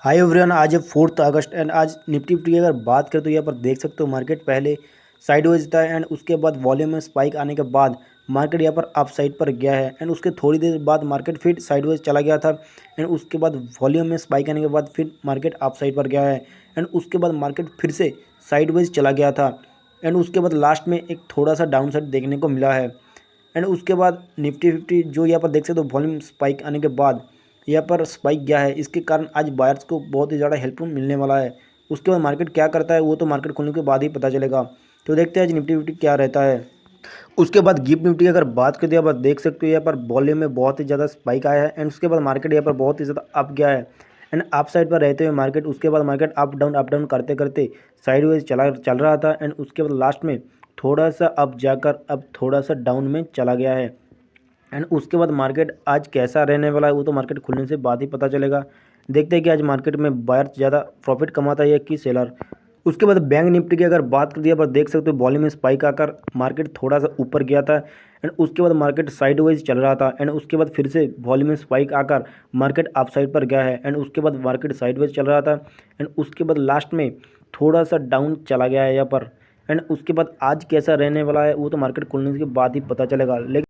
Hi everyone, आज है 4 अगस्त and आज निफ्टी की अगर बात करें तो यहाँ पर देख सकते हो मार्केट पहले साइडवेज था एंड उसके बाद वॉल्यूम में स्पाइक आने के बाद मार्केट यहाँ पर अप साइड पर गया है एंड उसके थोड़ी देर बाद मार्केट फिर साइडवेज चला गया था एंड उसके बाद वॉल्यूम में स्पाइक आने के बाद फिर मार्केट अप साइड पर गया है एंड उसके बाद मार्केट फिर से साइडवेज चला गया था एंड उसके बाद लास्ट में एक थोड़ा सा डाउन साइड देखने को मिला है एंड उसके बाद निफ्टी 50 जो यहाँ पर देख सकते हो वॉल्यूम स्पाइक आने के बाद यहाँ पर स्पाइक गया है। इसके कारण आज बायर्स को बहुत ही ज़्यादा हेल्प मिलने वाला है। उसके बाद मार्केट क्या करता है वो तो मार्केट खुलने के बाद ही पता चलेगा। तो देखते हैं आज निफ्टी 50 क्या रहता है। उसके बाद गिफ्ट निफ्टी की अगर बात करते हैं आप देख सकते हो यहाँ पर वॉल्यूम में बहुत ही ज़्यादा स्पाइक आया है एंड उसके बाद मार्केट यहाँ पर बहुत ही ज़्यादा अप गया है एंड अप साइड पर रहते हुए मार्केट उसके बाद मार्केट अप डाउन करते करते साइडवेज चल रहा था एंड उसके बाद लास्ट में थोड़ा सा अप जाकर अब थोड़ा सा डाउन में चला गया है एंड उसके बाद मार्केट आज कैसा रहने वाला है वो तो मार्केट खुलने से बाद ही पता चलेगा। देखते हैं कि आज मार्केट में बायर ज़्यादा प्रॉफिट कमाता है या कि सेलर। उसके बाद बैंक निफ्टी की अगर बात कर दिया पर देख सकते हो वॉल्यूम में स्पाइक आकर मार्केट थोड़ा सा ऊपर गया था एंड उसके बाद मार्केट साइडवेज चल रहा था एंड उसके बाद फिर से वॉल्यूम में स्पाइक आकर मार्केट अप साइड पर गया है एंड उसके बाद मार्केट साइडवेज चल रहा था एंड उसके बाद लास्ट में थोड़ा सा डाउन चला गया है यहाँ पर एंड उसके बाद आज कैसा रहने वाला है वो तो मार्केट खुलने के बाद ही पता चलेगा। लेकिन